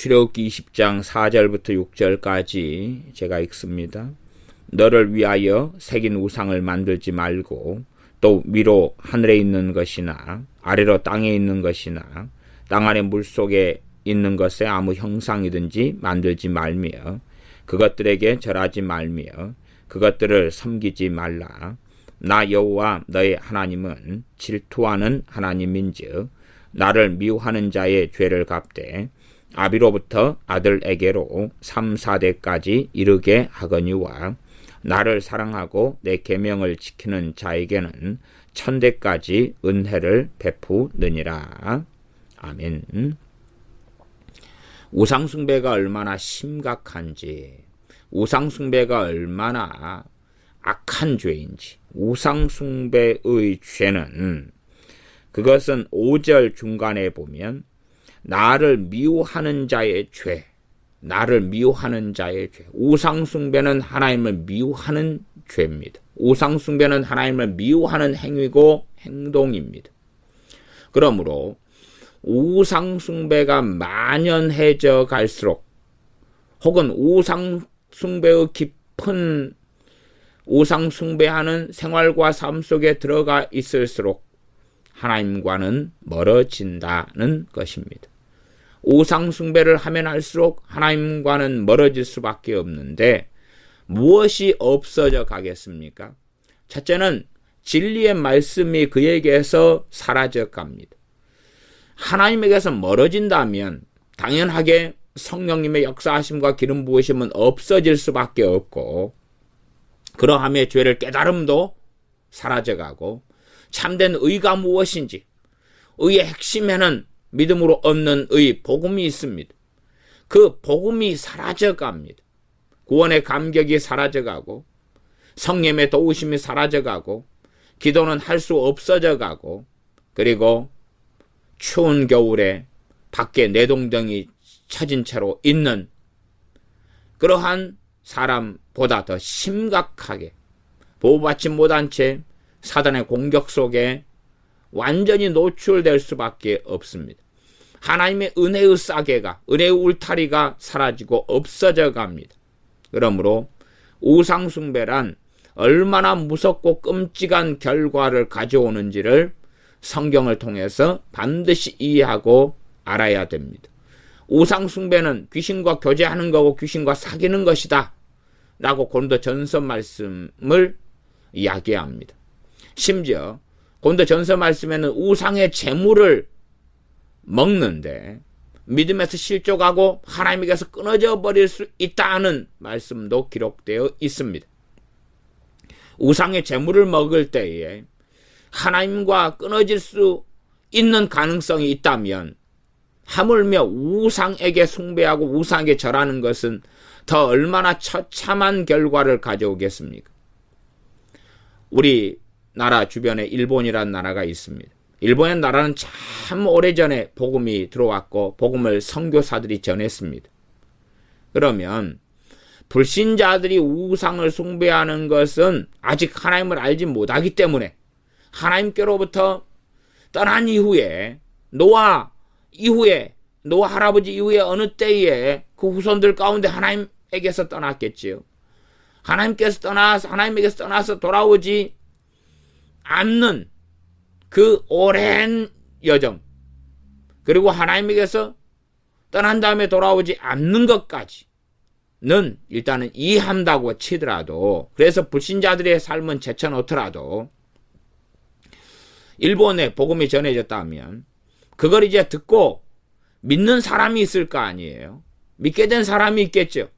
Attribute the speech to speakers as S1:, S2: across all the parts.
S1: 출애굽기 20장 4절부터 6절까지 제가 읽습니다. 너를 위하여 새긴 우상을 만들지 말고 또 위로 하늘에 있는 것이나 아래로 땅에 있는 것이나 땅 아래 물속에 있는 것에 아무 형상이든지 만들지 말며 그것들에게 절하지 말며 그것들을 섬기지 말라. 나 여호와 너의 하나님은 질투하는 하나님인즉 나를 미워하는 자의 죄를 갚되 아비로부터 아들에게로 3, 4대까지 이르게 하거니와 나를 사랑하고 내 계명을 지키는 자에게는 1000대까지 은혜를 베푸느니라. 아멘. 우상숭배가 얼마나 심각한지, 우상숭배가 얼마나 악한 죄인지, 우상숭배의 죄는 그것은 5절 중간에 보면 나를 미워하는 자의 죄, 나를 미워하는 자의 죄. 우상숭배는 하나님을 미워하는 죄입니다. 우상숭배는 하나님을 미워하는 행위고 행동입니다. 그러므로 우상숭배가 만연해져 갈수록 혹은 우상숭배의 깊은 우상숭배하는 생활과 삶 속에 들어가 있을수록 하나님과는 멀어진다는 것입니다. 우상숭배를 하면 할수록 하나님과는 멀어질 수밖에 없는데 무엇이 없어져 가겠습니까? 첫째는 진리의 말씀이 그에게서 사라져 갑니다. 하나님에게서 멀어진다면 당연하게 성령님의 역사하심과 기름 부으심은 없어질 수밖에 없고 그러함에 죄를 깨달음도 사라져가고 참된 의가 무엇인지 의의 핵심에는 믿음으로 얻는 의 복음이 있습니다. 그 복음이 사라져갑니다. 구원의 감격이 사라져가고 성령의 도우심이 사라져가고 기도는 할 수 없어져가고 그리고 추운 겨울에 밖에 내동댕이 쳐진 채로 있는 그러한 사람보다 더 심각하게 보호받지 못한 채 사단의 공격 속에 완전히 노출될 수밖에 없습니다. 하나님의 은혜의 싸개가, 은혜의 울타리가 사라지고 없어져 갑니다. 그러므로 우상숭배란 얼마나 무섭고 끔찍한 결과를 가져오는지를 성경을 통해서 반드시 이해하고 알아야 됩니다. 우상숭배는 귀신과 교제하는 거고 귀신과 사귀는 것이다 라고 고린도전서 말씀을 이야기합니다. 심지어 고린도전서 말씀에는 우상의 재물을 먹는데 믿음에서 실족하고 하나님에게서 끊어져 버릴 수 있다는 말씀도 기록되어 있습니다. 우상의 재물을 먹을 때에 하나님과 끊어질 수 있는 가능성이 있다면 하물며 우상에게 숭배하고 우상에게 절하는 것은 더 얼마나 처참한 결과를 가져오겠습니까? 우리 나라 주변에 일본이라는 나라가 있습니다. 일본의 나라는 참 오래전에 복음이 들어왔고 복음을 선교사들이 전했습니다. 그러면 불신자들이 우상을 숭배하는 것은 아직 하나님을 알지 못하기 때문에 하나님께로부터 떠난 이후에 노아 할아버지 이후에 어느 때에 그 후손들 가운데 하나님에게서 떠났겠지요. 하나님에게서 떠나서 돌아오지 않는 그 오랜 여정, 그리고 하나님에게서 떠난 다음에 돌아오지 않는 것까지는 일단은 이해한다고 치더라도, 그래서 불신자들의 삶은 제쳐놓더라도 일본에 복음이 전해졌다면 그걸 이제 듣고 믿는 사람이 있을 거 아니에요. 믿게 된 사람이 있겠죠.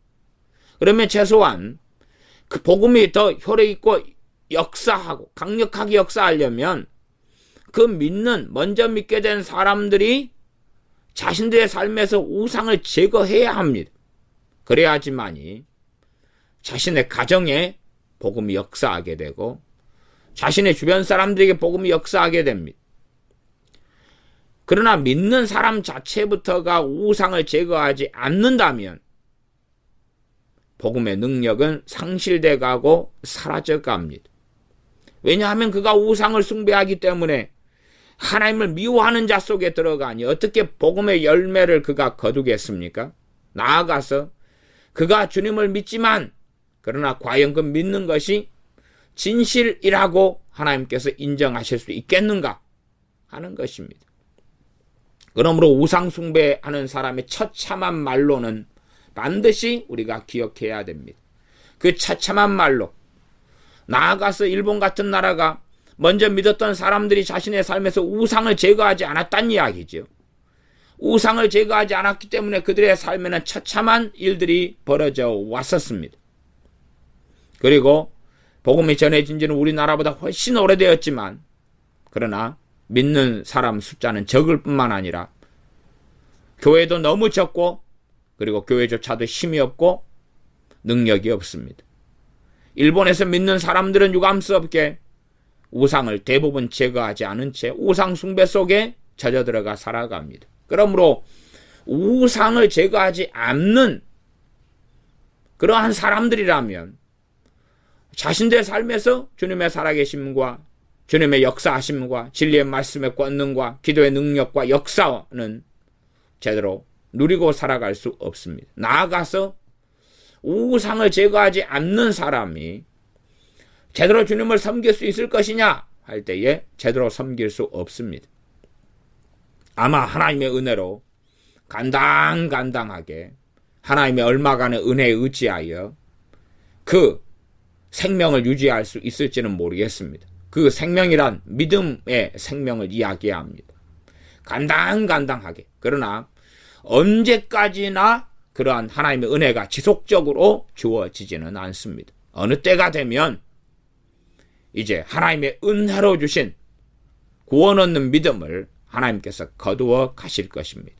S1: 그러면 최소한 그 복음이 더 효력 있고 역사하고 강력하게 역사하려면 그 먼저 믿게 된 사람들이 자신들의 삶에서 우상을 제거해야 합니다. 그래야지만이 자신의 가정에 복음이 역사하게 되고 자신의 주변 사람들에게 복음이 역사하게 됩니다. 그러나 믿는 사람 자체부터가 우상을 제거하지 않는다면 복음의 능력은 상실돼 가고 사라져 갑니다. 왜냐하면 그가 우상을 숭배하기 때문에 하나님을 미워하는 자 속에 들어가니 어떻게 복음의 열매를 그가 거두겠습니까? 나아가서 그가 주님을 믿지만 그러나 과연 그 믿는 것이 진실이라고 하나님께서 인정하실 수 있겠는가 하는 것입니다. 그러므로 우상 숭배하는 사람의 처참한 말로는 반드시 우리가 기억해야 됩니다. 그 처참한 말로 나아가서 일본 같은 나라가 먼저 믿었던 사람들이 자신의 삶에서 우상을 제거하지 않았다는 이야기죠. 우상을 제거하지 않았기 때문에 그들의 삶에는 처참한 일들이 벌어져 왔었습니다. 그리고 복음이 전해진 지는 우리나라보다 훨씬 오래되었지만 그러나 믿는 사람 숫자는 적을 뿐만 아니라 교회도 너무 적고 그리고 교회조차도 힘이 없고 능력이 없습니다. 일본에서 믿는 사람들은 유감스럽게 우상을 대부분 제거하지 않은 채 우상 숭배 속에 젖어 들어가 살아갑니다. 그러므로 우상을 제거하지 않는 그러한 사람들이라면 자신들의 삶에서 주님의 살아계심과 주님의 역사하심과 진리의 말씀의 권능과 기도의 능력과 역사는 제대로 누리고 살아갈 수 없습니다. 나아가서 우상을 제거하지 않는 사람이 제대로 주님을 섬길 수 있을 것이냐 할 때에 제대로 섬길 수 없습니다. 아마 하나님의 은혜로 간당간당하게 하나님의 얼마간의 은혜에 의지하여 그 생명을 유지할 수 있을지는 모르겠습니다. 그 생명이란 믿음의 생명을 이야기합니다. 간당간당하게. 그러나 언제까지나 그러한 하나님의 은혜가 지속적으로 주어지지는 않습니다. 어느 때가 되면 이제 하나님의 은혜로 주신 구원 얻는 믿음을 하나님께서 거두어 가실 것입니다.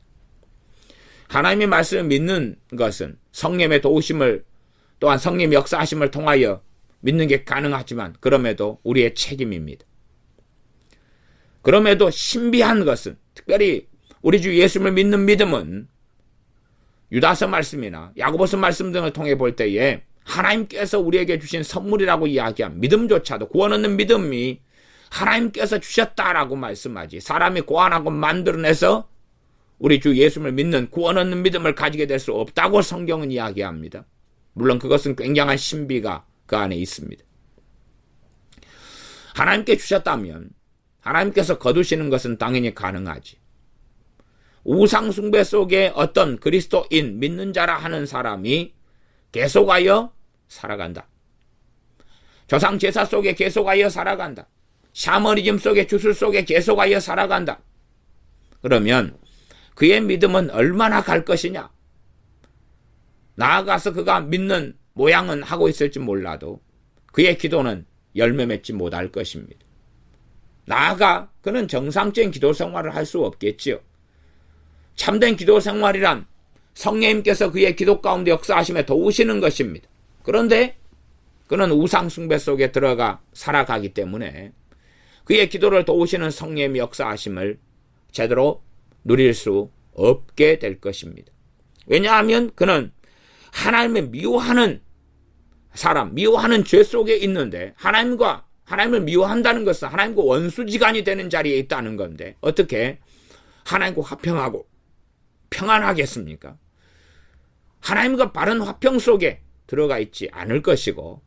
S1: 하나님의 말씀을 믿는 것은 성령의 도우심을 또한 성령의 역사하심을 통하여 믿는 게 가능하지만 그럼에도 우리의 책임입니다. 그럼에도 신비한 것은 특별히 우리 주 예수님을 믿는 믿음은 유다서 말씀이나 야고보서 말씀 등을 통해 볼 때에 하나님께서 우리에게 주신 선물이라고 이야기한 믿음조차도 구원 얻는 믿음이 하나님께서 주셨다라고 말씀하지 사람이 고안하고 만들어내서 우리 주 예수님을 믿는 구원 얻는 믿음을 가지게 될 수 없다고 성경은 이야기합니다. 물론 그것은 굉장한 신비가 그 안에 있습니다. 하나님께 주셨다면 하나님께서 거두시는 것은 당연히 가능하지. 우상 숭배 속에 어떤 그리스도인 믿는 자라 하는 사람이 계속하여 살아간다. 조상 제사 속에 계속하여 살아간다. 샤머니즘 속에 주술 속에 계속하여 살아간다. 그러면 그의 믿음은 얼마나 갈 것이냐? 나아가서 그가 믿는 모양은 하고 있을지 몰라도 그의 기도는 열매 맺지 못할 것입니다. 나아가 그는 정상적인 기도 생활을 할 수 없겠지요. 참된 기도 생활이란 성령님께서 그의 기도 가운데 역사하심에 도우시는 것입니다. 그런데 그는 우상 숭배 속에 들어가 살아가기 때문에 그의 기도를 도우시는 성령님의 역사하심을 제대로 누릴 수 없게 될 것입니다. 왜냐하면 그는 하나님을 미워하는 사람, 미워하는 죄 속에 있는데 하나님을 미워한다는 것은 하나님과 원수지간이 되는 자리에 있다는 건데 어떻게 하나님과 화평하고 평안하겠습니까? 하나님과 바른 화평 속에 들어가 있지 않을 것이고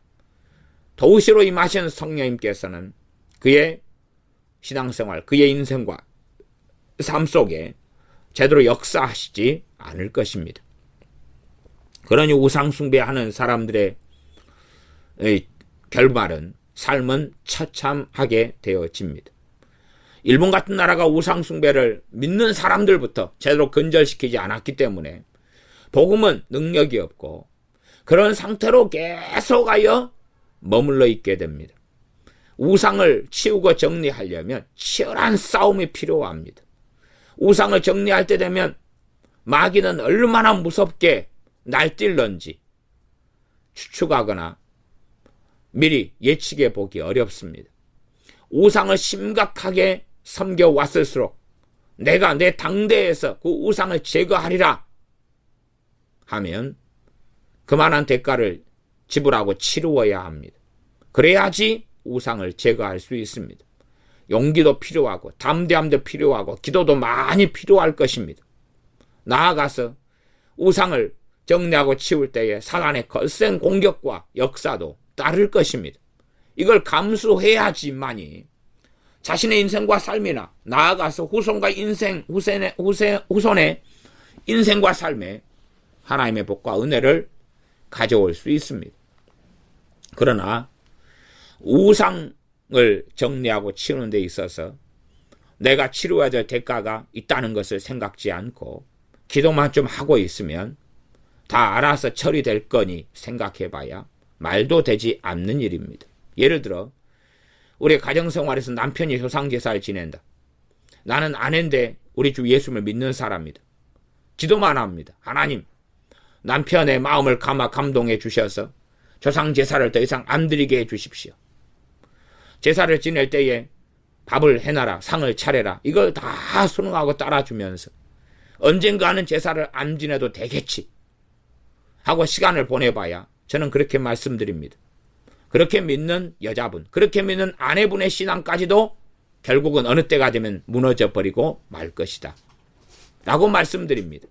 S1: 도우시로 임하신 성령님께서는 그의 신앙생활, 그의 인생과 삶 속에 제대로 역사하시지 않을 것입니다. 그러니 우상숭배하는 사람들의 결말은 삶은 처참하게 되어집니다. 일본 같은 나라가 우상숭배를 믿는 사람들부터 제대로 근절시키지 않았기 때문에 복음은 능력이 없고 그런 상태로 계속하여 머물러 있게 됩니다. 우상을 치우고 정리하려면 치열한 싸움이 필요합니다. 우상을 정리할 때 되면 마귀는 얼마나 무섭게 날뛸런지 추측하거나 미리 예측해 보기 어렵습니다. 우상을 심각하게 섬겨왔을수록 내가 내 당대에서 그 우상을 제거하리라 하면 그만한 대가를 지불하고 치루어야 합니다. 그래야지 우상을 제거할 수 있습니다. 용기도 필요하고 담대함도 필요하고 기도도 많이 필요할 것입니다. 나아가서 우상을 정리하고 치울 때에 사단의 거센 공격과 역사도 따를 것입니다. 이걸 감수해야지만이 자신의 인생과 삶이나 나아가서 후손의 인생과 삶에 하나님의 복과 은혜를 가져올 수 있습니다. 그러나 우상을 정리하고 치우는 데 있어서 내가 치루어야 될 대가가 있다는 것을 생각지 않고 기도만 좀 하고 있으면 다 알아서 처리될 거니 생각해봐야 말도 되지 않는 일입니다. 예를 들어 우리 가정생활에서 남편이 효상제사를 지낸다. 나는 아내인데 우리 주 예수를 믿는 사람이다. 기도만 합니다. 하나님, 남편의 마음을 감동해 주셔서 조상제사를 더 이상 안 드리게 해 주십시오. 제사를 지낼 때에 밥을 해놔라, 상을 차려라, 이걸 다 순응하고 따라주면서 언젠가는 제사를 안 지내도 되겠지 하고 시간을 보내봐야 저는 그렇게 말씀드립니다. 그렇게 믿는 여자분, 그렇게 믿는 아내분의 신앙까지도 결국은 어느 때가 되면 무너져버리고 말 것이다 라고 말씀드립니다.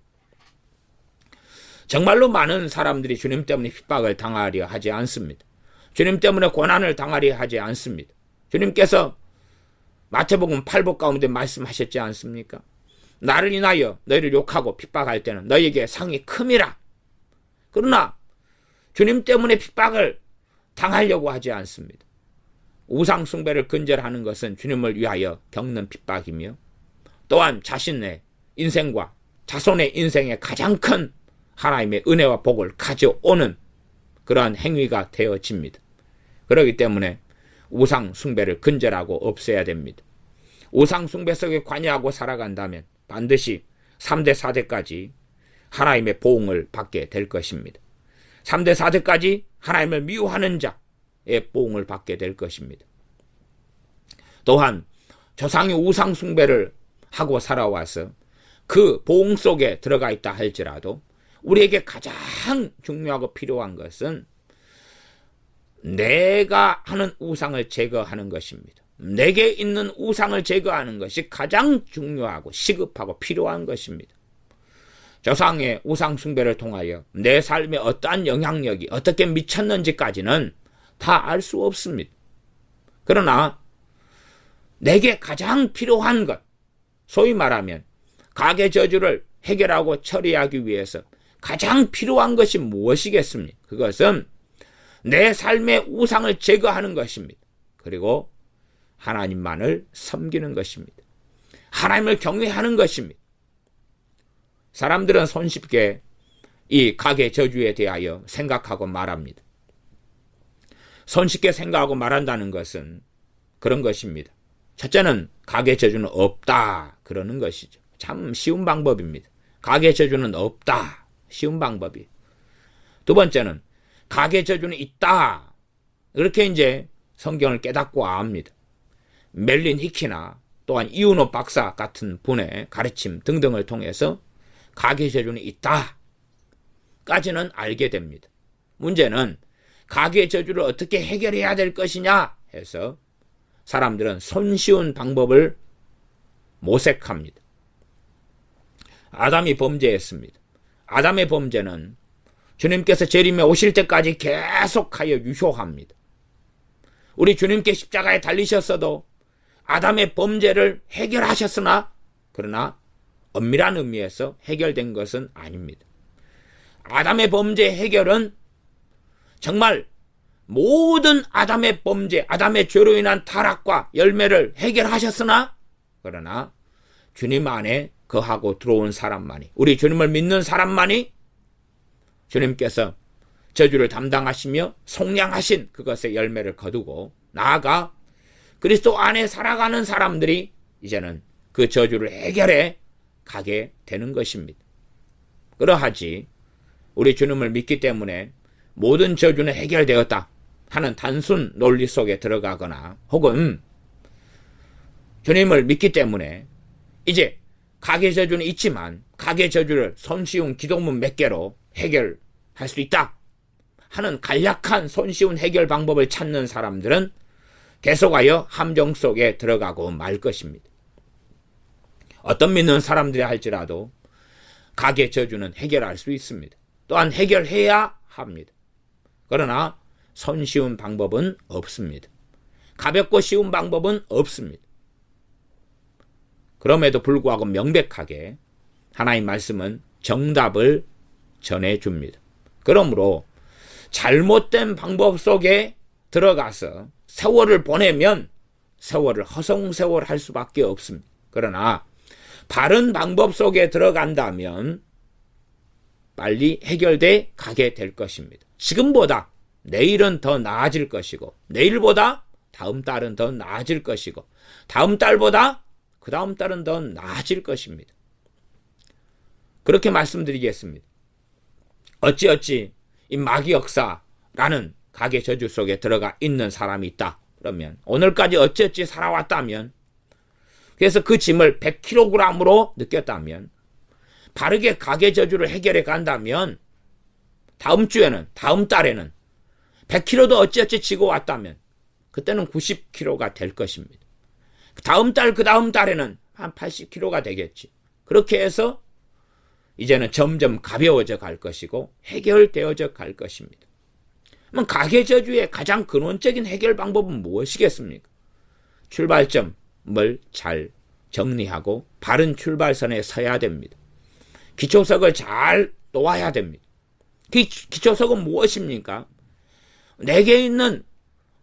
S1: 정말로 많은 사람들이 주님 때문에 핍박을 당하려 하지 않습니다. 주님 때문에 고난을 당하려 하지 않습니다. 주님께서 마태복음 8복 가운데 말씀하셨지 않습니까? 나를 인하여 너희를 욕하고 핍박할 때는 너희에게 상이 큼이라. 그러나 주님 때문에 핍박을 당하려고 하지 않습니다. 우상 숭배를 근절하는 것은 주님을 위하여 겪는 핍박이며 또한 자신의 인생과 자손의 인생에 가장 큰 하나님의 은혜와 복을 가져오는 그러한 행위가 되어집니다. 그렇기 때문에 우상 숭배를 근절하고 없애야 됩니다. 우상 숭배 속에 관여하고 살아간다면 반드시 3대 4대까지 하나님의 보응을 받게 될 것입니다. 3대 4대까지 하나님을 미워하는 자의 보응을 받게 될 것입니다. 또한 조상이 우상 숭배를 하고 살아와서 그 보응 속에 들어가 있다 할지라도 우리에게 가장 중요하고 필요한 것은 내가 하는 우상을 제거하는 것입니다. 내게 있는 우상을 제거하는 것이 가장 중요하고 시급하고 필요한 것입니다. 조상의 우상 숭배를 통하여 내 삶에 어떠한 영향력이 어떻게 미쳤는지까지는 다 알 수 없습니다. 그러나 내게 가장 필요한 것, 소위 말하면 가계 저주를 해결하고 처리하기 위해서 가장 필요한 것이 무엇이겠습니까? 그것은 내 삶의 우상을 제거하는 것입니다. 그리고 하나님만을 섬기는 것입니다. 하나님을 경외하는 것입니다. 사람들은 손쉽게 이 가계 저주에 대하여 생각하고 말합니다. 손쉽게 생각하고 말한다는 것은 그런 것입니다. 첫째는 가계 저주는 없다 그러는 것이죠. 참 쉬운 방법입니다. 가계 저주는 없다. 쉬운 방법이. 두 번째는 가계 저주는 있다. 이렇게 이제 성경을 깨닫고 압니다. 멜린 히키나 또한 이윤호 박사 같은 분의 가르침 등등을 통해서 가계 저주는 있다 까지는 알게 됩니다. 문제는 가계 저주를 어떻게 해결해야 될 것이냐 해서 사람들은 손쉬운 방법을 모색합니다. 아담이 범죄했습니다. 아담의 범죄는 주님께서 재림에 오실 때까지 계속하여 유효합니다. 우리 주님께 십자가에 달리셨어도 아담의 범죄를 해결하셨으나 그러나 엄밀한 의미에서 해결된 것은 아닙니다. 아담의 범죄 해결은 정말 모든 아담의 범죄, 아담의 죄로 인한 타락과 열매를 해결하셨으나 그러나 주님 안에 거하고 들어온 사람만이, 우리 주님을 믿는 사람만이 주님께서 저주를 담당하시며 속량하신 그것의 열매를 거두고 나아가 그리스도 안에 살아가는 사람들이 이제는 그 저주를 해결해 가게 되는 것입니다. 그러하지 우리 주님을 믿기 때문에 모든 저주는 해결되었다 하는 단순 논리 속에 들어가거나 혹은 주님을 믿기 때문에 이제 가계 저주는 있지만 가계 저주를 손쉬운 기도문 몇 개로 해결할 수 있다 하는 간략한 손쉬운 해결 방법을 찾는 사람들은 계속하여 함정 속에 들어가고 말 것입니다. 어떤 믿는 사람들이 할지라도 가계 저주는 해결할 수 있습니다. 또한 해결해야 합니다. 그러나 손쉬운 방법은 없습니다. 가볍고 쉬운 방법은 없습니다. 그럼에도 불구하고 명백하게 하나님 말씀은 정답을 전해줍니다. 그러므로 잘못된 방법 속에 들어가서 세월을 보내면 세월을 허송세월할 수밖에 없습니다. 그러나 바른 방법 속에 들어간다면 빨리 해결돼 가게 될 것입니다. 지금보다 내일은 더 나아질 것이고, 내일보다 다음 달은 더 나아질 것이고, 다음 달보다 그 다음 달은 더 나아질 것입니다. 그렇게 말씀드리겠습니다. 어찌어찌 이 마귀 역사라는 가계 저주 속에 들어가 있는 사람이 있다. 그러면 오늘까지 어찌어찌 살아왔다면, 그래서 그 짐을 100kg으로 느꼈다면, 바르게 가계 저주를 해결해 간다면 다음 주에는, 다음 달에는 100kg도 어찌어찌 지고 왔다면 그때는 90kg가 될 것입니다. 다음 달, 그 다음 달에는 한 80kg가 되겠지. 그렇게 해서 이제는 점점 가벼워져 갈 것이고 해결되어져 갈 것입니다. 그럼 가계 저주의 가장 근원적인 해결 방법은 무엇이겠습니까? 출발점을 잘 정리하고 바른 출발선에 서야 됩니다. 기초석을 잘 놓아야 됩니다. 기초석은 무엇입니까? 내게 있는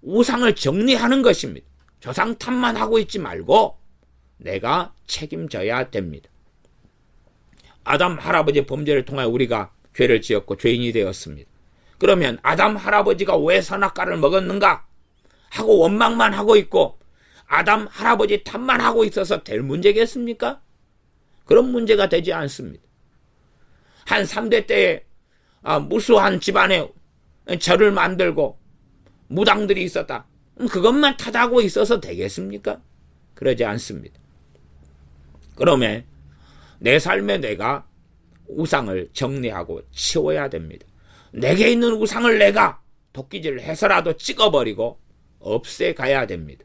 S1: 우상을 정리하는 것입니다. 조상 탓만 하고 있지 말고 내가 책임져야 됩니다. 아담 할아버지 범죄를 통해 우리가 죄를 지었고 죄인이 되었습니다. 그러면 아담 할아버지가 왜 선악과를 먹었는가 하고 원망만 하고 있고 아담 할아버지 탓만 하고 있어서 될 문제겠습니까? 그런 문제가 되지 않습니다. 한 3대 때에 무수한 집안에 절을 만들고 무당들이 있었다. 그것만 탓하고 있어서 되겠습니까? 그러지 않습니다. 그러면 내 삶에 내가 우상을 정리하고 치워야 됩니다. 내게 있는 우상을 내가 도끼질을 해서라도 찍어버리고 없애가야 됩니다.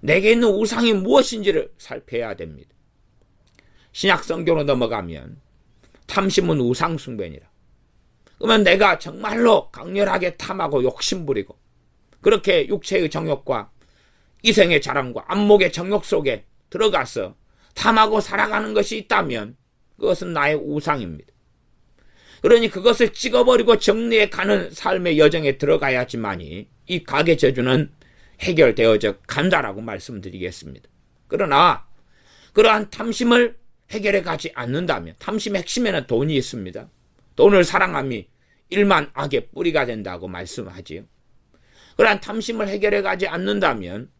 S1: 내게 있는 우상이 무엇인지를 살펴야 됩니다. 신약 성경으로 넘어가면 탐심은 우상 숭배니라. 그러면 내가 정말로 강렬하게 탐하고 욕심부리고 그렇게 육체의 정욕과 이생의 자랑과 안목의 정욕 속에 들어가서 탐하고 살아가는 것이 있다면 그것은 나의 우상입니다. 그러니 그것을 찍어버리고 정리해 가는 삶의 여정에 들어가야지만이 이 가계 저주는 해결되어져 간다라고 말씀드리겠습니다. 그러나 그러한 탐심을 해결해 가지 않는다면, 탐심의 핵심에는 돈이 있습니다. 돈을 사랑함이 일만 악의 뿌리가 된다고 말씀하지요. 그러한 탐심을 해결해 가지 않는다면,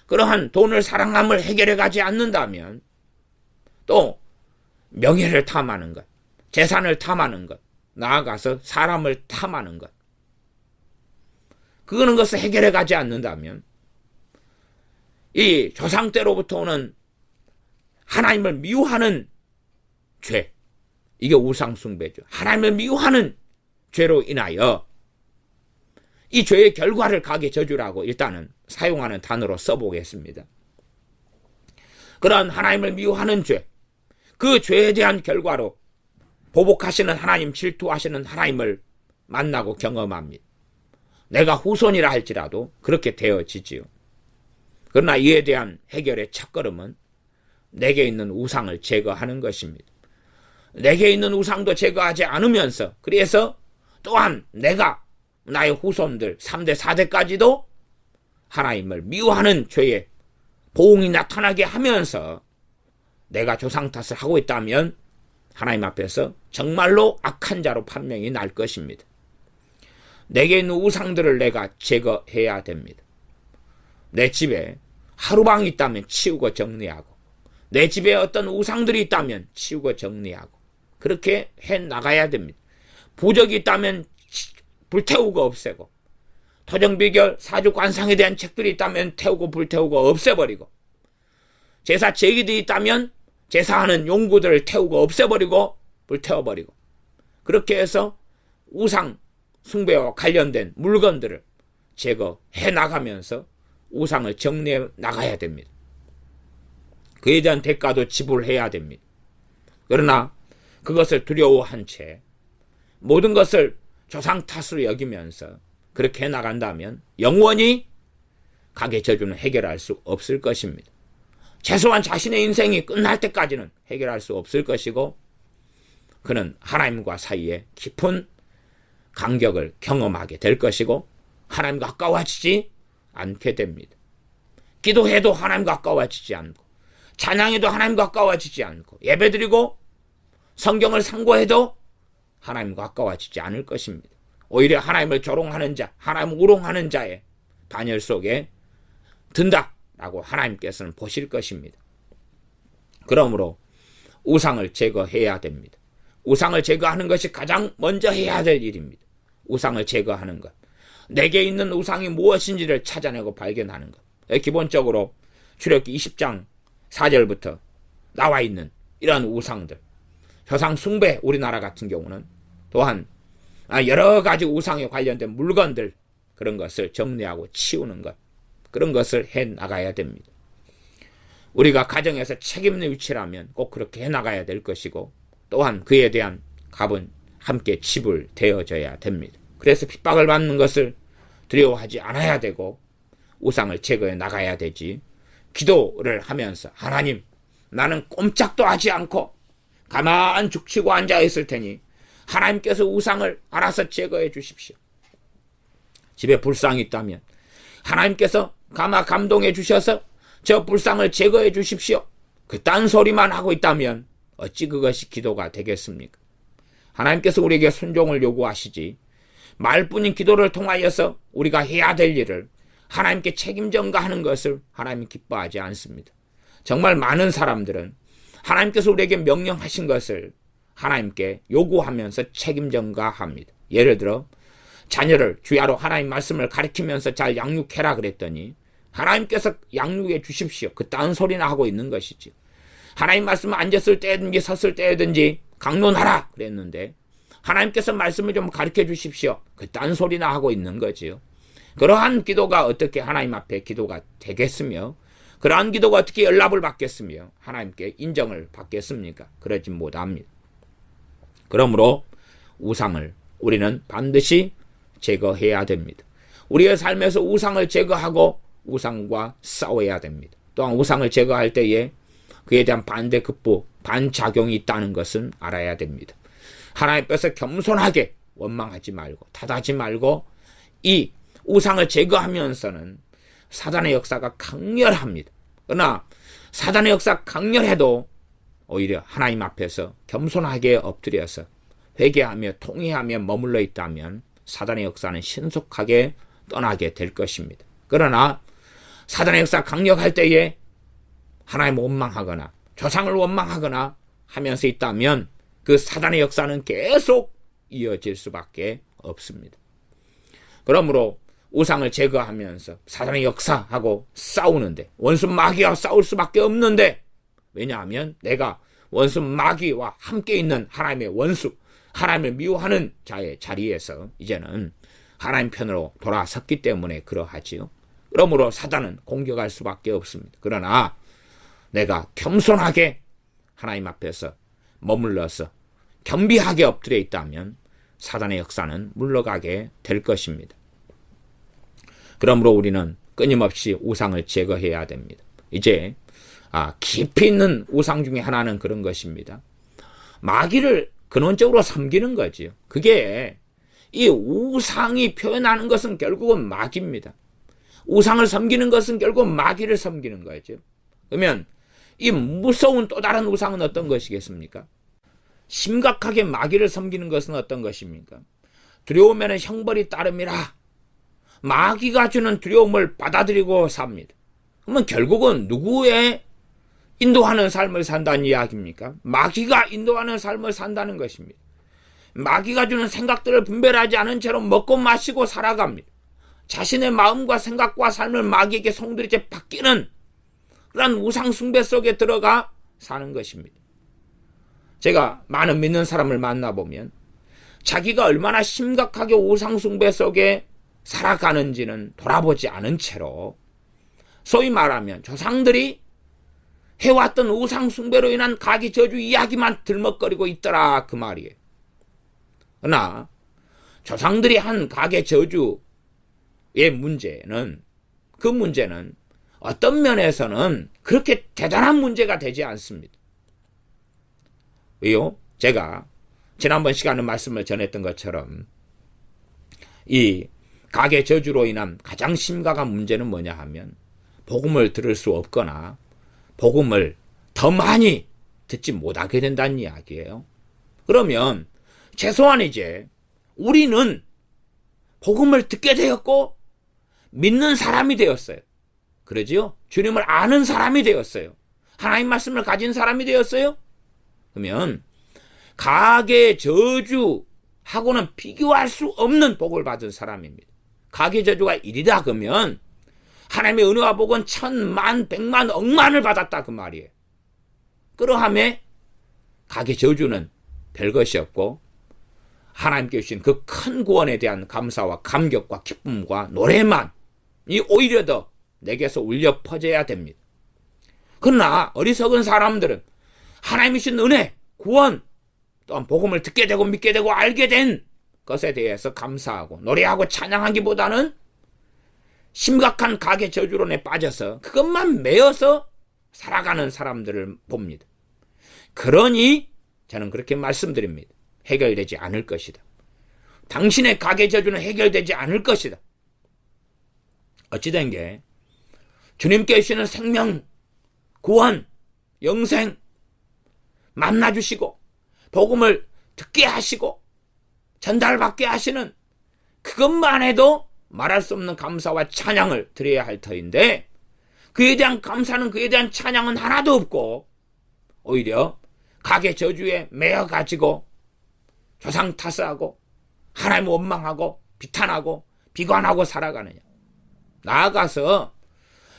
S1: 그러한 돈을 사랑함을 해결해 가지 않는다면 또 명예를 탐하는 것, 재산을 탐하는 것, 나아가서 사람을 탐하는 것, 그거는 것을 해결해 가지 않는다면 이 조상 때로부터 오는 하나님을 미워하는 죄, 이게 우상숭배죠. 하나님을 미워하는 죄로 인하여 이 죄의 결과를 가계 저주라고 일단은 사용하는 단어로 써보겠습니다. 그런 하나님을 미워하는 죄, 그 죄에 대한 결과로 보복하시는 하나님, 질투하시는 하나님을 만나고 경험합니다. 내가 후손이라 할지라도 그렇게 되어지지요. 그러나 이에 대한 해결의 첫걸음은 내게 있는 우상을 제거하는 것입니다. 내게 있는 우상도 제거하지 않으면서, 그래서 또한 내가 나의 후손들 3대 4대까지도 하나님을 미워하는 죄의 보응이 나타나게 하면서 내가 조상 탓을 하고 있다면 하나님 앞에서 정말로 악한 자로 판명이 날 것입니다. 내게 있는 우상들을 내가 제거해야 됩니다. 내 집에 하루방이 있다면 치우고 정리하고, 내 집에 어떤 우상들이 있다면 치우고 정리하고, 그렇게 해 나가야 됩니다. 부적이 있다면 불태우고 없애고, 토정비결 사주관상에 대한 책들이 있다면 태우고 불태우고 없애버리고, 제사 제기들이 있다면 제사하는 용구들을 태우고 없애버리고 불태워버리고, 그렇게 해서 우상 숭배와 관련된 물건들을 제거해 나가면서 우상을 정리해 나가야 됩니다. 그에 대한 대가도 지불해야 됩니다. 그러나 그것을 두려워한 채 모든 것을 조상 탓으로 여기면서 그렇게 해나간다면 영원히 가계 저주는 해결할 수 없을 것입니다. 최소한 자신의 인생이 끝날 때까지는 해결할 수 없을 것이고, 그는 하나님과 사이에 깊은 간격을 경험하게 될 것이고 하나님과 가까워지지 않게 됩니다. 기도해도 하나님과 가까워지지 않고, 찬양해도 하나님과 가까워지지 않고, 예배드리고 성경을 상고해도 하나님과 가까워지지 않을 것입니다. 오히려 하나님을 조롱하는 자, 하나님을 우롱하는 자의 반열 속에 든다라고 하나님께서는 보실 것입니다. 그러므로 우상을 제거해야 됩니다. 우상을 제거하는 것이 가장 먼저 해야 될 일입니다. 우상을 제거하는 것. 내게 있는 우상이 무엇인지를 찾아내고 발견하는 것. 기본적으로 출애굽기 20장 4절부터 나와 있는 이런 우상들, 조상 숭배, 우리나라 같은 경우는 또한 여러 가지 우상에 관련된 물건들, 그런 것을 정리하고 치우는 것, 그런 것을 해 나가야 됩니다. 우리가 가정에서 책임 있는 위치라면 꼭 그렇게 해 나가야 될 것이고, 또한 그에 대한 값은 함께 지불되어져야 됩니다. 그래서 핍박을 받는 것을 두려워하지 않아야 되고 우상을 제거해 나가야 되지, 기도를 하면서 하나님, 나는 꼼짝도 하지 않고 가만 죽치고 앉아 있을 테니 하나님께서 우상을 알아서 제거해 주십시오. 집에 불상이 있다면 하나님께서 가만 감동해 주셔서 저 불상을 제거해 주십시오. 그딴 소리만 하고 있다면 어찌 그것이 기도가 되겠습니까? 하나님께서 우리에게 순종을 요구하시지, 말뿐인 기도를 통하여서 우리가 해야 될 일을 하나님께 책임 전가하는 것을 하나님이 기뻐하지 않습니다. 정말 많은 사람들은 하나님께서 우리에게 명령하신 것을 하나님께 요구하면서 책임 전가합니다. 예를 들어 자녀를 주야로 하나님 말씀을 가르치면서 잘 양육해라 그랬더니 하나님께서 양육해 주십시오. 그딴 소리나 하고 있는 것이지. 하나님 말씀을 앉았을 때든지 섰을 때든지 강론하라 그랬는데 하나님께서 말씀을 좀 가르쳐 주십시오. 그딴 소리나 하고 있는 거지요. 그러한 기도가 어떻게 하나님 앞에 기도가 되겠으며, 그러한 기도가 어떻게 연락을 받겠으며 하나님께 인정을 받겠습니까? 그러지 못합니다. 그러므로 우상을 우리는 반드시 제거해야 됩니다. 우리의 삶에서 우상을 제거하고 우상과 싸워야 됩니다. 또한 우상을 제거할 때에 그에 대한 반대 극복, 반작용이 있다는 것은 알아야 됩니다. 하나님 앞에서 겸손하게 원망하지 말고 탓하지 말고 이 우상을 제거하면서는 사단의 역사가 강렬합니다. 그러나 사단의 역사가 강렬해도 오히려 하나님 앞에서 겸손하게 엎드려서 회개하며 통회하며 머물러 있다면 사단의 역사는 신속하게 떠나게 될 것입니다. 그러나 사단의 역사가 강력할 때에 하나님을 원망하거나 조상을 원망하거나 하면서 있다면 그 사단의 역사는 계속 이어질 수밖에 없습니다. 그러므로 우상을 제거하면서 사단의 역사하고 싸우는데, 원수 마귀와 싸울 수밖에 없는데, 왜냐하면 내가 원수 마귀와 함께 있는 하나님의 원수, 하나님을 미워하는 자의 자리에서 이제는 하나님 편으로 돌아섰기 때문에 그러하지요. 그러므로 사단은 공격할 수밖에 없습니다. 그러나 내가 겸손하게 하나님 앞에서 머물러서 겸비하게 엎드려 있다면 사단의 역사는 물러가게 될 것입니다. 그러므로 우리는 끊임없이 우상을 제거해야 됩니다. 이제 깊이 있는 우상 중에 하나는 그런 것입니다. 마귀를 근원적으로 섬기는 거지요. 그게 이 우상이 표현하는 것은 결국은 마귀입니다. 우상을 섬기는 것은 결국 마귀를 섬기는 거죠. 그러면 이 무서운 또 다른 우상은 어떤 것이겠습니까? 심각하게 마귀를 섬기는 것은 어떤 것입니까? 두려우면 형벌이 따름이라. 마귀가 주는 두려움을 받아들이고 삽니다. 그러면 결국은 누구의 인도하는 삶을 산다는 이야기입니까? 마귀가 인도하는 삶을 산다는 것입니다. 마귀가 주는 생각들을 분별하지 않은 채로 먹고 마시고 살아갑니다. 자신의 마음과 생각과 삶을 마귀에게 송두리째 바뀌는 그런 우상 숭배 속에 들어가 사는 것입니다. 제가 많은 믿는 사람을 만나보면 자기가 얼마나 심각하게 우상 숭배 속에 살아가는지는 돌아보지 않은 채로 소위 말하면 조상들이 해왔던 우상 숭배로 인한 가계 저주 이야기만 들먹거리고 있더라 그 말이에요. 그러나 조상들이 한 가계 저주의 문제는, 그 문제는 어떤 면에서는 그렇게 대단한 문제가 되지 않습니다. 왜요? 제가 지난번 시간에 말씀을 전했던 것처럼 이 가계 저주로 인한 가장 심각한 문제는 뭐냐 하면 복음을 들을 수 없거나 복음을 더 많이 듣지 못하게 된다는 이야기예요. 그러면 최소한 이제 우리는 복음을 듣게 되었고 믿는 사람이 되었어요. 그러지요? 주님을 아는 사람이 되었어요. 하나님 말씀을 가진 사람이 되었어요. 그러면 가계 저주하고는 비교할 수 없는 복을 받은 사람입니다. 가계 저주가 1이다 그러면 하나님의 은혜와 복은 1000만, 100만, 억만을 받았다 그 말이에요. 그러함에 가계 저주는 별것이 없고 하나님께 주신 그 큰 구원에 대한 감사와 감격과 기쁨과 노래만이 오히려 더 내게서 울려 퍼져야 됩니다. 그러나 어리석은 사람들은 하나님이 주신 은혜, 구원, 또한 복음을 듣게 되고 믿게 되고 알게 된 것에 대해서 감사하고 노래하고 찬양하기보다는 심각한 가계 저주론에 빠져서 그것만 매여서 살아가는 사람들을 봅니다. 그러니 저는 그렇게 말씀드립니다. 해결되지 않을 것이다. 당신의 가계 저주는 해결되지 않을 것이다. 어찌된 게 주님께 주시는 생명, 구원, 영생 만나주시고 복음을 듣게 하시고 전달받게 하시는 그것만 해도 말할 수 없는 감사와 찬양을 드려야 할 터인데 그에 대한 감사는, 그에 대한 찬양은 하나도 없고 오히려 가계 저주에 매여가지고 조상 탓하고 하나님 원망하고 비탄하고 비관하고 살아가느냐. 나아가서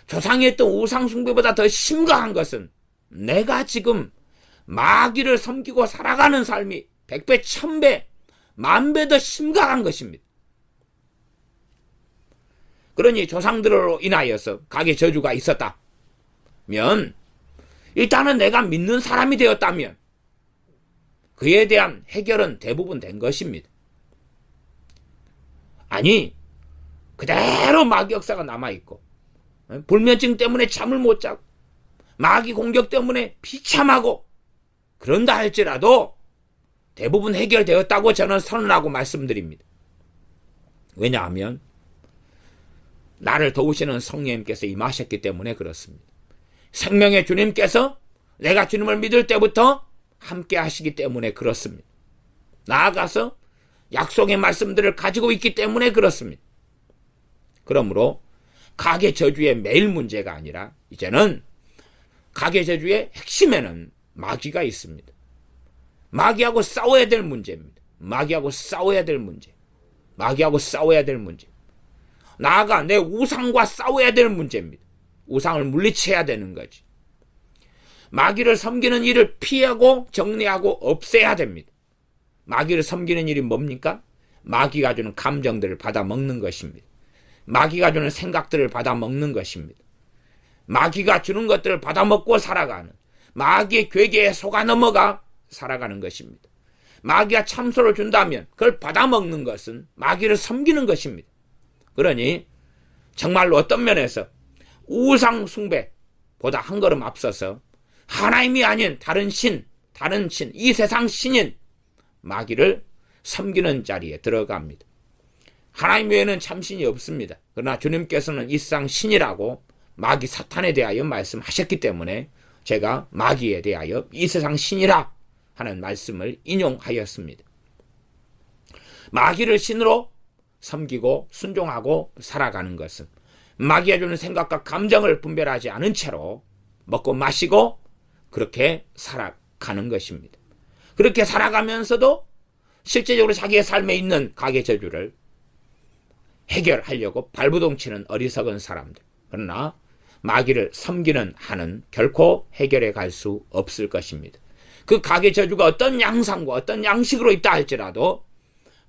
S1: 조상이 했던 우상 숭배보다 더 심각한 것은 내가 지금 마귀를 섬기고 살아가는 삶이 100배, 1000배, 10,000배 더 심각한 것입니다. 그러니 조상들로 인하여서 가계 저주가 있었다면 일단은 내가 믿는 사람이 되었다면 그에 대한 해결은 대부분 된 것입니다. 아니 그대로 마귀 역사가 남아있고 불면증 때문에 잠을 못 자고 마귀 공격 때문에 비참하고 그런다 할지라도 대부분 해결되었다고 저는 선언하고 말씀드립니다. 왜냐하면 나를 도우시는 성령님께서 임하셨기 때문에 그렇습니다. 생명의 주님께서 내가 주님을 믿을 때부터 함께 하시기 때문에 그렇습니다. 나아가서 약속의 말씀들을 가지고 있기 때문에 그렇습니다. 그러므로 가계 저주의 매일 문제가 아니라 이제는 가계 저주의 핵심에는 마귀가 있습니다. 마귀하고 싸워야 될 문제입니다. 마귀하고 싸워야 될 문제. 마귀하고 싸워야 될 문제. 나아가 내 우상과 싸워야 될 문제입니다. 우상을 물리쳐야 되는 거지. 마귀를 섬기는 일을 피하고 정리하고 없애야 됩니다. 마귀를 섬기는 일이 뭡니까? 마귀가 주는 감정들을 받아먹는 것입니다. 마귀가 주는 생각들을 받아먹는 것입니다. 마귀가 주는 것들을 받아먹고 살아가는 마귀의 괴계에 속아 넘어가 살아가는 것입니다. 마귀가 참소를 준다면 그걸 받아먹는 것은 마귀를 섬기는 것입니다. 그러니 정말로 어떤 면에서 우상 숭배보다 한 걸음 앞서서 하나님이 아닌 다른 신, 이 세상 신인 마귀를 섬기는 자리에 들어갑니다. 하나님 외에는 참신이 없습니다. 그러나 주님께서는 이 세상 신이라고 마귀 사탄에 대하여 말씀하셨기 때문에 제가 마귀에 대하여 이 세상 신이라 하는 말씀을 인용하였습니다. 마귀를 신으로 섬기고 순종하고 살아가는 것은 마귀가 주는 생각과 감정을 분별하지 않은 채로 먹고 마시고 그렇게 살아가는 것입니다. 그렇게 살아가면서도 실제적으로 자기의 삶에 있는 가계 저주를 해결하려고 발부동치는 어리석은 사람들. 그러나 마귀를 섬기는 한은 결코 해결해 갈 수 없을 것입니다. 그 가계 저주가 어떤 양상과 어떤 양식으로 있다 할지라도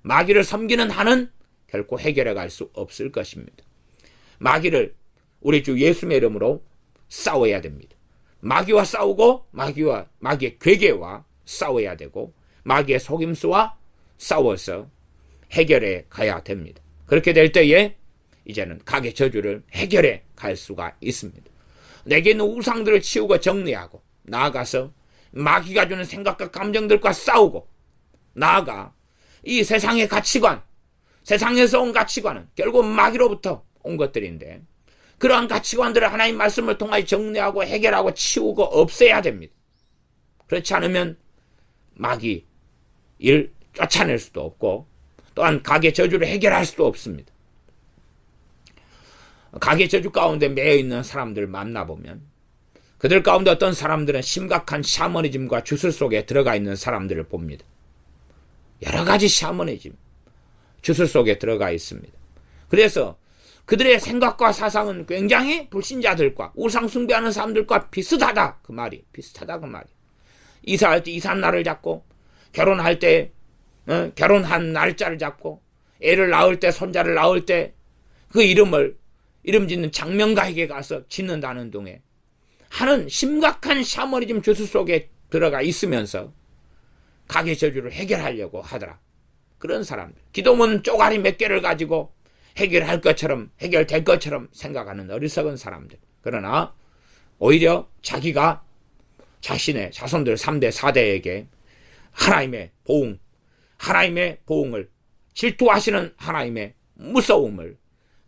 S1: 마귀를 섬기는 한은 결코 해결해 갈 수 없을 것입니다. 마귀를 우리 주 예수의 이름으로 싸워야 됩니다. 마귀와 싸우고 마귀의 괴계와 싸워야 되고 마귀의 속임수와 싸워서 해결해 가야 됩니다. 그렇게 될 때에 이제는 가게 저주를 해결해 갈 수가 있습니다. 내게 있는 우상들을 치우고 정리하고 나아가서 마귀가 주는 생각과 감정들과 싸우고 나아가 이 세상의 가치관, 세상에서 온 가치관은 결국 마귀로부터 온 것들인데 그러한 가치관들을 하나님 말씀을 통하여 정리하고 해결하고 치우고 없애야 됩니다. 그렇지 않으면 마귀 일 쫓아낼 수도 없고 또한 가게 저주를 해결할 수도 없습니다. 가게 저주 가운데 매여 있는 사람들을 만나보면 그들 가운데 어떤 사람들은 심각한 샤머니즘과 주술 속에 들어가 있는 사람들을 봅니다. 여러 가지 샤머니즘, 주술 속에 들어가 있습니다. 그래서 그들의 생각과 사상은 굉장히 불신자들과 우상 숭배하는 사람들과 비슷하다 그 말이. 이사할 때 이삿날을 잡고 결혼할 때 결혼한 날짜를 잡고 애를 낳을 때 손자를 낳을 때 그 이름 짓는 장명가에게 가서 짓는다는 동에 하는 심각한 샤머니즘 주술 속에 들어가 있으면서 가게 저주를 해결하려고 하더라. 그런 사람들. 기도문 쪼가리 몇 개를 가지고 해결될 것처럼 생각하는 어리석은 사람들. 그러나 오히려 자기가 자신의 자손들 3대, 4대에게 하나님의 보응을 질투하시는 하나님의 무서움을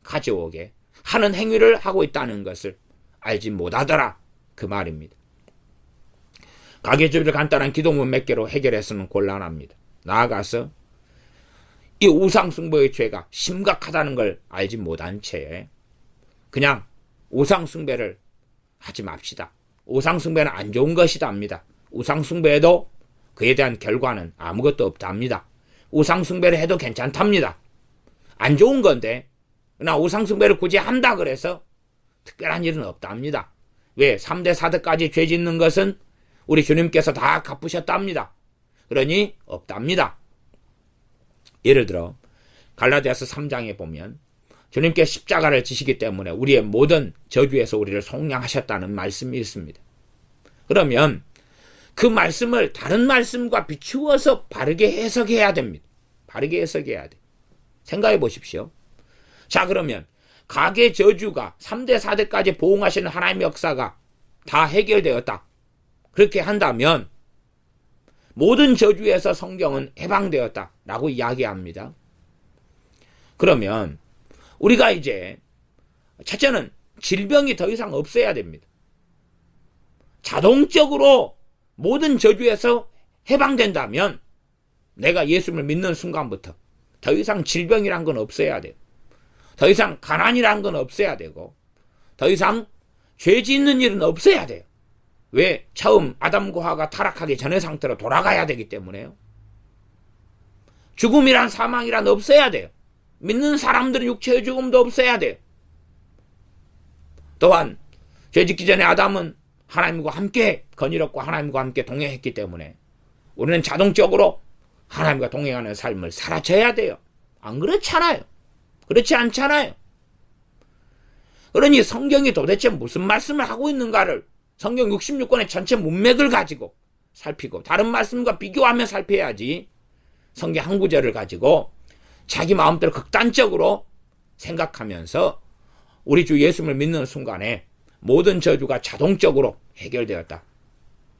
S1: 가져오게 하는 행위를 하고 있다는 것을 알지 못하더라 그 말입니다. 가계주의를 간단한 기도문 몇 개로 해결해서는 곤란합니다. 나아가서 이 우상숭배의 죄가 심각하다는 걸 알지 못한 채 그냥 우상숭배를 하지 맙시다. 우상숭배는 안 좋은 것이답니다. 우상숭배에도 그에 대한 결과는 아무것도 없답니다. 우상숭배를 해도 괜찮답니다. 안 좋은 건데 그러나 우상숭배를 굳이 한다 그래서 특별한 일은 없답니다. 왜? 3대 4대까지 죄 짓는 것은 우리 주님께서 다 갚으셨답니다. 그러니 없답니다. 예를 들어 갈라디아서 3장에 보면 주님께 십자가를 지시기 때문에 우리의 모든 저주에서 우리를 속량하셨다는 말씀이 있습니다. 그러면 그 말씀을 다른 말씀과 비추어서 바르게 해석해야 됩니다. 바르게 해석해야 돼. 생각해 보십시오. 자, 그러면 가계 저주가 3대 4대까지 보응하시는 하나님의 역사가 다 해결되었다. 그렇게 한다면 모든 저주에서 성경은 해방되었다라고 이야기합니다. 그러면 우리가 이제 첫째는 질병이 더 이상 없어야 됩니다. 자동적으로 모든 저주에서 해방된다면 내가 예수를 믿는 순간부터 더 이상 질병이란 건 없어야 돼요. 더 이상 가난이란 건 없어야 되고 더 이상 죄 짓는 일은 없어야 돼요. 왜? 처음 아담과 하와가 타락하기 전의 상태로 돌아가야 되기 때문에요. 죽음이란 사망이란 없어야 돼요. 믿는 사람들은 육체의 죽음도 없어야 돼요. 또한 죄 짓기 전에 아담은 하나님과 함께 건의롭고 하나님과 함께 동행했기 때문에 우리는 자동적으로 하나님과 동행하는 삶을 살아줘야 돼요. 안 그렇잖아요. 그렇지 않잖아요. 그러니 성경이 도대체 무슨 말씀을 하고 있는가를 성경 66권의 전체 문맥을 가지고 살피고 다른 말씀과 비교하며 살펴야지 성경 한 구절을 가지고 자기 마음대로 극단적으로 생각하면서 우리 주 예수를 믿는 순간에 모든 저주가 자동적으로 해결되었다.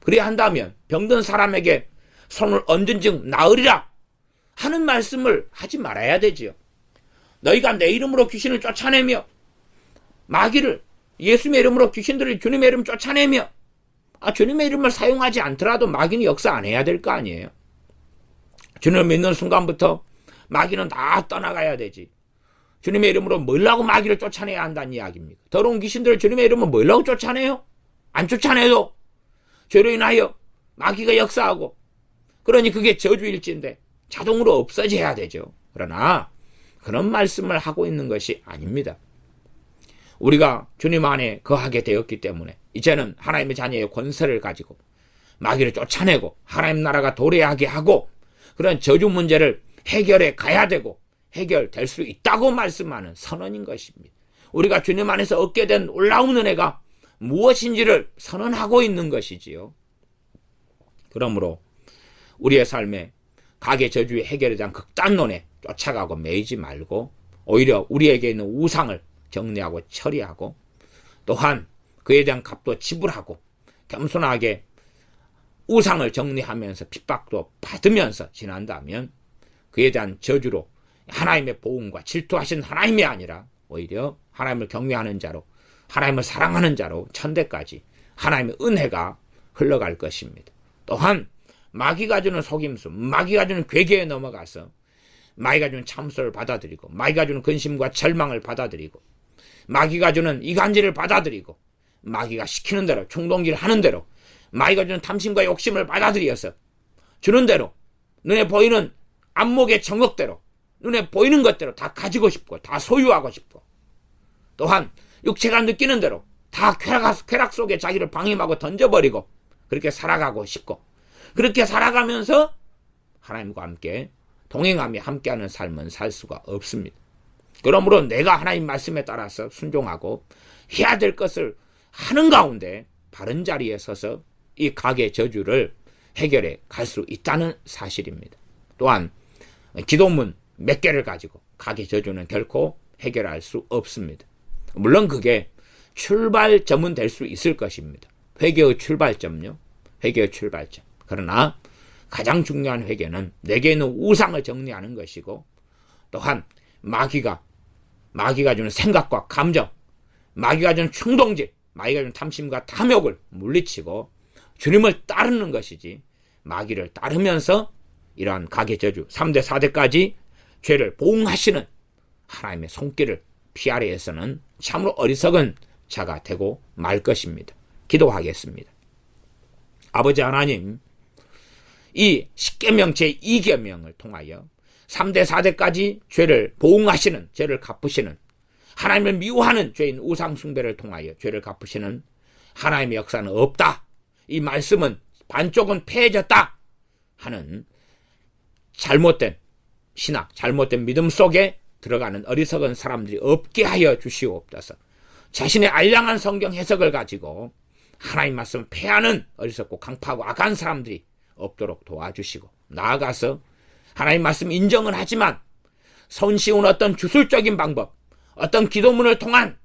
S1: 그래야 한다면 병든 사람에게 손을 얹은 즉 나으리라 하는 말씀을 하지 말아야 되지요. 너희가 내 이름으로 귀신을 쫓아내며 마귀를 예수님의 이름으로 귀신들을 주님의 이름 쫓아내며 주님의 이름을 사용하지 않더라도 마귀는 역사 안 해야 될 거 아니에요. 주님을 믿는 순간부터 마귀는 다 떠나가야 되지. 주님의 이름으로 뭐라고 마귀를 쫓아내야 한다는 이야기입니까? 더러운 귀신들을 주님의 이름으로 뭐라고 쫓아내요? 안 쫓아내도 죄로 인하여 마귀가 역사하고 그러니 그게 저주일진데 자동으로 없어져야 되죠. 그러나 그런 말씀을 하고 있는 것이 아닙니다. 우리가 주님 안에 거하게 되었기 때문에 이제는 하나님의 자녀의 권세를 가지고 마귀를 쫓아내고 하나님 나라가 도래하게 하고 그런 저주 문제를 해결해 가야 되고 해결될 수 있다고 말씀하는 선언인 것입니다. 우리가 주님 안에서 얻게 된 놀라운 은혜가 무엇인지를 선언하고 있는 것이지요. 그러므로 우리의 삶에 가계 저주의 해결에 대한 극단론에 쫓아가고 매이지 말고 오히려 우리에게 있는 우상을 정리하고 처리하고 또한 그에 대한 값도 지불하고 겸손하게 우상을 정리하면서 핍박도 받으면서 지난다면 그에 대한 저주로 하나님의 보응과 질투하신 하나님이 아니라 오히려 하나님을 경외하는 자로 하나님을 사랑하는 자로 천대까지 하나님의 은혜가 흘러갈 것입니다. 또한 마귀가 주는 속임수, 마귀가 주는 괴계에 넘어가서 마귀가 주는 참소를 받아들이고 마귀가 주는 근심과 절망을 받아들이고 마귀가 주는 이간질을 받아들이고 마귀가 시키는 대로 충동질 하는 대로 마귀가 주는 탐심과 욕심을 받아들여서 주는 대로 눈에 보이는 안목의 정욕대로 눈에 보이는 것대로 다 가지고 싶고 다 소유하고 싶고 또한 육체가 느끼는 대로 다 쾌락 속에 자기를 방임하고 던져버리고 그렇게 살아가고 싶고 그렇게 살아가면서 하나님과 함께 동행하며 함께하는 삶은 살 수가 없습니다. 그러므로 내가 하나님 말씀에 따라서 순종하고 해야 될 것을 하는 가운데 바른 자리에 서서 이 가계 저주를 해결해 갈 수 있다는 사실입니다. 또한 기도문 몇 개를 가지고 가계 저주는 결코 해결할 수 없습니다. 물론 그게 출발점은 될 수 있을 것입니다. 회개의 출발점요. 회개의 출발점. 그러나 가장 중요한 회개는 내게 있는 우상을 정리하는 것이고 또한 마귀가 주는 생각과 감정, 마귀가 주는 충동질, 마귀가 주는 탐심과 탐욕을 물리치고 주님을 따르는 것이지 마귀를 따르면서 이러한 가계 저주 3대 4대까지 죄를 보응하시는 하나님의 손길을 피하려 해서는 참으로 어리석은 자가 되고 말 것입니다. 기도하겠습니다. 아버지 하나님, 이 10계명 제2계명을 통하여 3대 4대까지 죄를 보응하시는, 죄를 갚으시는, 하나님을 미워하는 죄인 우상 숭배를 통하여 죄를 갚으시는 하나님의 역사는 없다. 이 말씀은 반쪽은 패해졌다 하는 잘못된 신학, 잘못된 믿음 속에 들어가는 어리석은 사람들이 없게 하여 주시옵소서. 자신의 알량한 성경 해석을 가지고 하나님 말씀을 패하는 어리석고 강파하고 악한 사람들이 없도록 도와주시고 나아가서 하나님 말씀 인정은 하지만 손쉬운 어떤 주술적인 방법, 어떤 기도문을 통한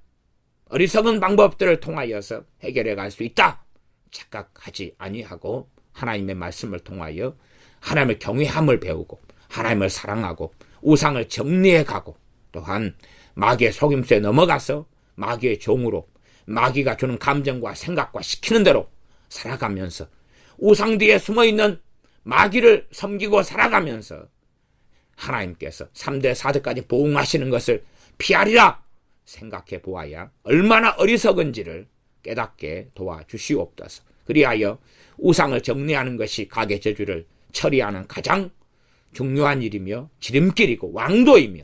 S1: 어리석은 방법들을 통하여서 해결해 갈 수 있다 착각하지 아니하고 하나님의 말씀을 통하여 하나님을 경외함을 배우고 하나님을 사랑하고 우상을 정리해 가고 또한 마귀의 속임수에 넘어가서 마귀의 종으로 마귀가 주는 감정과 생각과 시키는 대로 살아가면서 우상 뒤에 숨어있는 마귀를 섬기고 살아가면서 하나님께서 3대 4대까지 보응하시는 것을 피하리라 생각해 보아야 얼마나 어리석은지를 깨닫게 도와주시옵소서. 그리하여 우상을 정리하는 것이 가계 저주를 처리하는 가장 중요한 일이며 지름길이고 왕도이며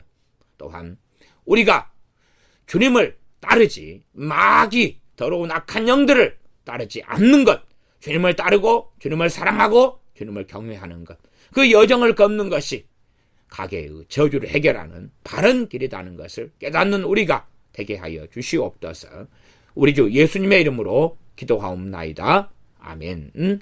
S1: 또한 우리가 주님을 따르지 마귀 더러운 악한 영들을 따르지 않는 것, 주님을 따르고 주님을 사랑하고 주님을 경외하는 것, 그 여정을 걷는 것이 가계의 저주를 해결하는 바른 길이라는 것을 깨닫는 우리가 되게 하여 주시옵소서. 우리 주 예수님의 이름으로 기도하옵나이다. 아멘.